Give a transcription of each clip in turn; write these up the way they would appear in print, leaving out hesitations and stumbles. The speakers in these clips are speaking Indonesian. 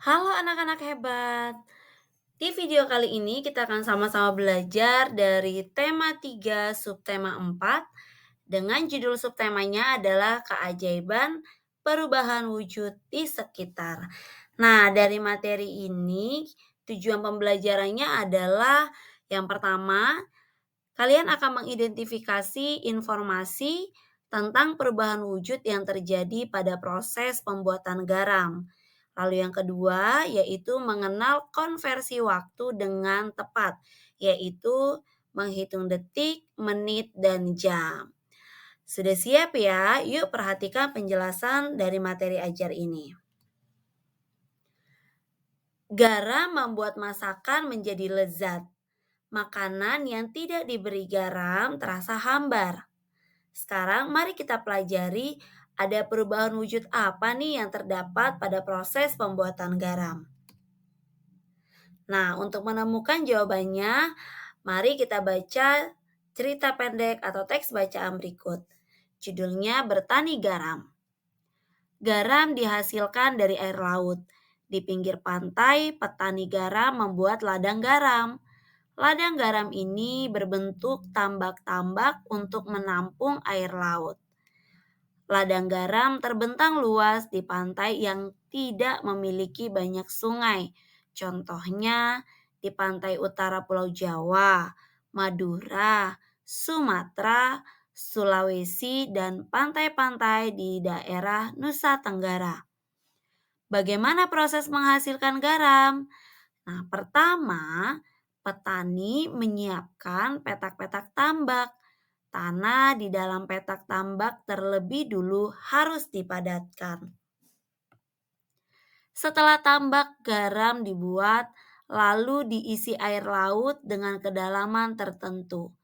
Halo anak-anak hebat. Di video kali ini kita akan sama-sama belajar dari tema 3 subtema 4 dengan judul subtemanya adalah keajaiban perubahan wujud di sekitar. Nah, dari materi ini tujuan pembelajarannya adalah yang pertama, kalian akan mengidentifikasi informasi tentang perubahan wujud yang terjadi pada proses pembuatan garam. Lalu yang kedua yaitu mengenal konversi waktu dengan tepat, yaitu menghitung detik, menit, dan jam. Sudah siap ya? Yuk perhatikan penjelasan dari materi ajar ini. Garam membuat masakan menjadi lezat. Makanan yang tidak diberi garam terasa hambar. Sekarang mari kita pelajari ada perubahan wujud apa nih yang terdapat pada proses pembuatan garam. Nah, untuk menemukan jawabannya, mari kita baca cerita pendek atau teks bacaan berikut. Judulnya Bertani Garam. Garam dihasilkan dari air laut. Di pinggir pantai, petani garam membuat ladang garam. Ladang garam ini berbentuk tambak-tambak untuk menampung air laut. Ladang garam terbentang luas di pantai yang tidak memiliki banyak sungai. Contohnya di pantai utara Pulau Jawa, Madura, Sumatera, Sulawesi, dan pantai-pantai di daerah Nusa Tenggara. Bagaimana proses menghasilkan garam? Nah, pertama, petani menyiapkan petak-petak tambak. Tanah di dalam petak tambak terlebih dulu harus dipadatkan. Setelah tambak garam dibuat, lalu diisi air laut dengan kedalaman tertentu.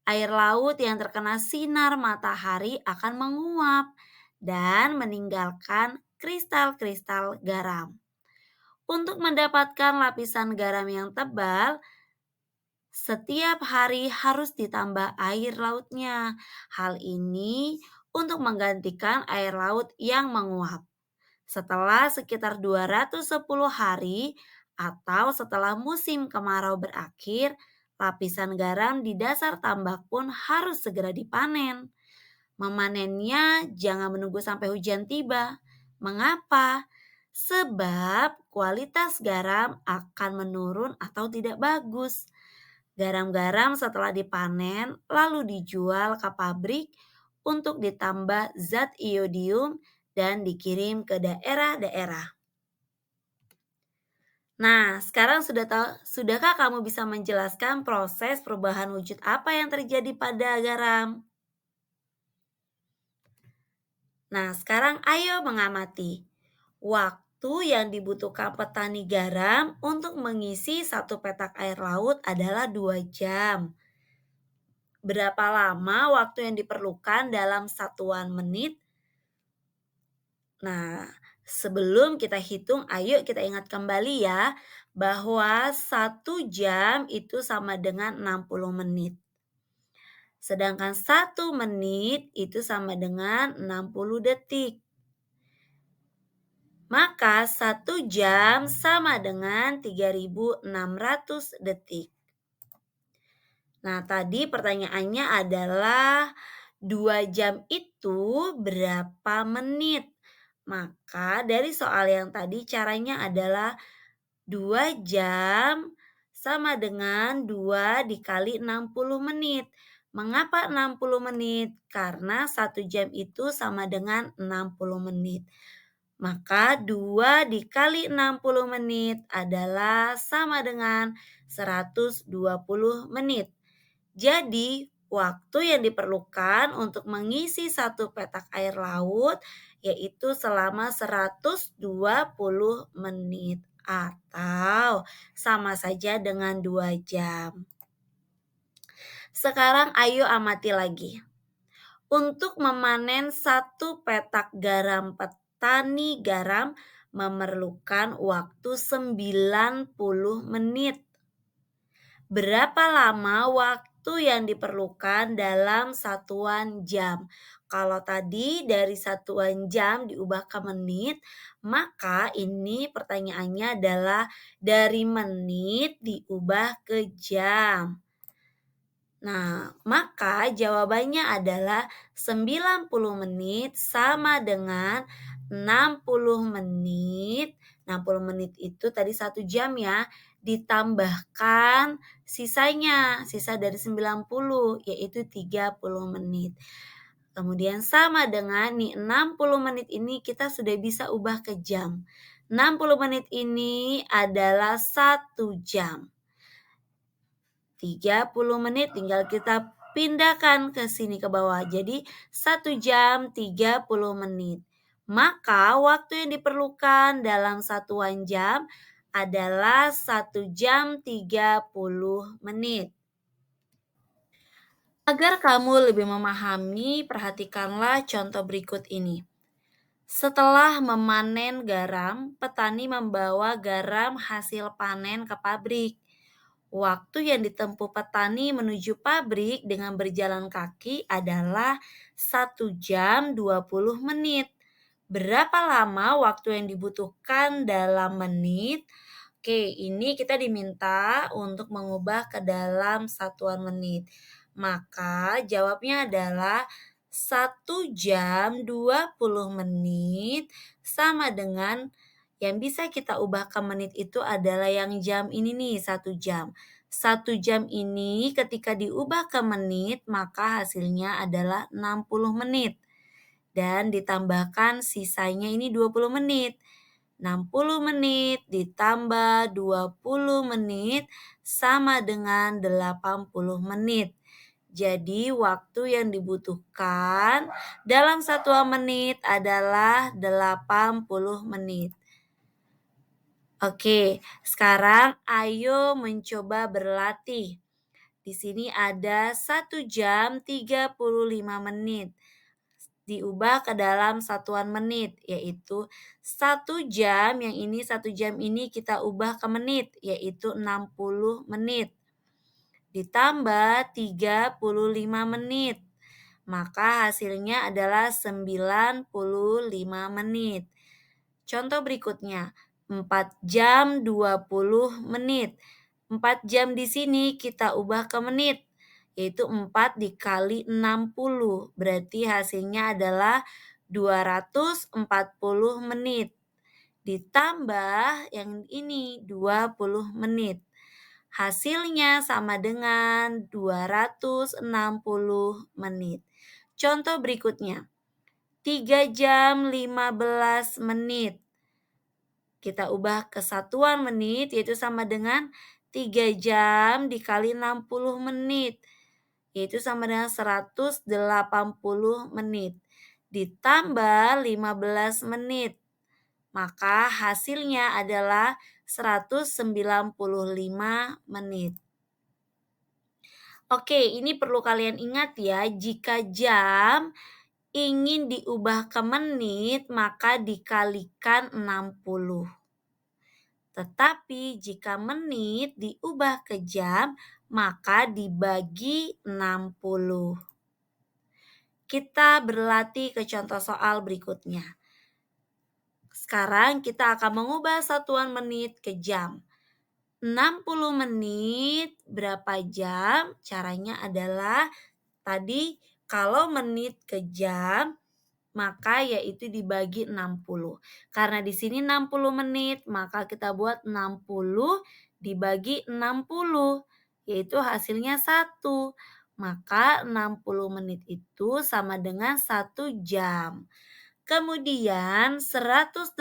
Air laut yang terkena sinar matahari akan menguap dan meninggalkan kristal-kristal garam. Untuk mendapatkan lapisan garam yang tebal, setiap hari harus ditambah air lautnya. Hal ini untuk menggantikan air laut yang menguap. Setelah sekitar 210 hari atau setelah musim kemarau berakhir, lapisan garam di dasar tambak pun harus segera dipanen. Memanennya jangan menunggu sampai hujan tiba. Mengapa? Sebab kualitas garam akan menurun atau tidak bagus. Garam-garam setelah dipanen lalu dijual ke pabrik untuk ditambah zat iodium dan dikirim ke daerah-daerah. Nah, sekarang sudahkah kamu bisa menjelaskan proses perubahan wujud apa yang terjadi pada garam? Nah, sekarang ayo mengamati. Waktu yang dibutuhkan petani garam untuk mengisi satu petak air laut adalah 2 jam. Berapa lama waktu yang diperlukan dalam satuan menit? Nah, sebelum kita hitung, ayo kita ingat kembali ya, bahwa 1 jam itu sama dengan 60 menit. Sedangkan 1 menit itu sama dengan 60 detik. Maka 1 jam sama dengan 3.600 detik. Nah, tadi pertanyaannya adalah 2 jam itu berapa menit? Maka dari soal yang tadi caranya adalah 2 jam sama dengan 2 dikali 60 menit. Mengapa 60 menit? Karena 1 jam itu sama dengan 60 menit. Maka 2 dikali 60 menit adalah sama dengan 120 menit. Jadi, waktu yang diperlukan untuk mengisi satu petak air laut yaitu selama 120 menit atau sama saja dengan 2 jam. Sekarang ayo amati lagi. Untuk memanen satu petak garam, petani garam memerlukan waktu 90 menit. Berapa lama waktu yang diperlukan dalam satuan jam. Kalau tadi dari satuan jam diubah ke menit, maka ini pertanyaannya adalah dari menit diubah ke jam. Nah, maka jawabannya adalah 90 menit sama dengan 60 menit. 60 menit itu tadi 1 jam ya, ditambahkan sisanya, sisa dari 90 yaitu 30 menit. Kemudian sama dengan nih 60 menit ini kita sudah bisa ubah ke jam. 60 menit ini adalah 1 jam. 30 menit tinggal kita pindahkan ke sini ke bawah. Jadi 1 jam 30 menit. Maka waktu yang diperlukan dalam satuan jam adalah 1 jam 30 menit. Agar kamu lebih memahami, perhatikanlah contoh berikut ini. Setelah memanen garam, petani membawa garam hasil panen ke pabrik. Waktu yang ditempuh petani menuju pabrik dengan berjalan kaki adalah 1 jam 20 menit. Berapa lama waktu yang dibutuhkan dalam menit? Oke, ini kita diminta untuk mengubah ke dalam satuan menit. Maka jawabnya adalah 1 jam 20 menit sama dengan yang bisa kita ubah ke menit itu adalah yang jam ini nih, 1 jam. 1 jam ini ketika diubah ke menit, maka hasilnya adalah 60 menit. Dan ditambahkan sisanya ini 20 menit. 60 menit ditambah 20 menit sama dengan 80 menit. Jadi waktu yang dibutuhkan dalam satuan menit adalah 80 menit. Oke, sekarang ayo mencoba berlatih. Di sini ada 1 jam 35 menit. Diubah ke dalam satuan menit, yaitu 1 jam, yang ini 1 jam ini kita ubah ke menit, yaitu 60 menit. Ditambah 35 menit. Maka hasilnya adalah 95 menit. Contoh berikutnya, 4 jam 20 menit. 4 jam di sini kita ubah ke menit, yaitu 4 dikali 60. Berarti hasilnya adalah 240 menit. Ditambah yang ini 20 menit. Hasilnya sama dengan 260 menit. Contoh berikutnya, 3 jam 15 menit. Kita ubah ke satuan menit, yaitu sama dengan 3 jam dikali 60 menit, yaitu sama dengan 180 menit. Ditambah 15 menit, maka hasilnya adalah 195 menit. Oke, ini perlu kalian ingat ya, jika jam ingin diubah ke menit, maka dikalikan 60. Tetapi jika menit diubah ke jam, maka dibagi 60. Kita berlatih ke contoh soal berikutnya. Sekarang kita akan mengubah satuan menit ke jam. 60 menit berapa jam? Caranya adalah tadi kalau menit ke jam maka yaitu dibagi 60. Karena di sini 60 menit, maka kita buat 60 dibagi 60, yaitu hasilnya 1. Maka 60 menit itu sama dengan 1 jam. Kemudian 180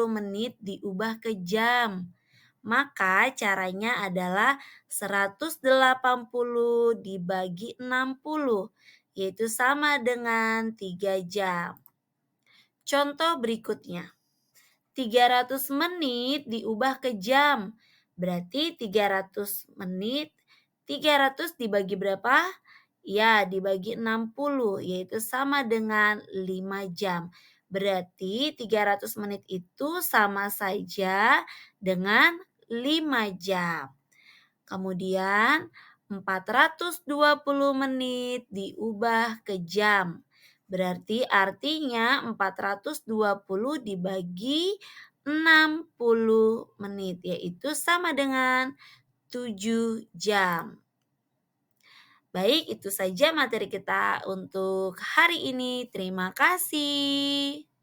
menit diubah ke jam. Maka caranya adalah 180 dibagi 60, yaitu sama dengan 3 jam. Contoh berikutnya, 300 menit diubah ke jam. Berarti 300 menit, 300 dibagi berapa? Ya, dibagi 60, yaitu sama dengan 5 jam. Berarti 300 menit itu sama saja dengan 5 jam. Kemudian 420 menit diubah ke jam. Berarti artinya 420 dibagi 60 menit, yaitu sama dengan 7 jam. Baik, itu saja materi kita untuk hari ini. Terima kasih.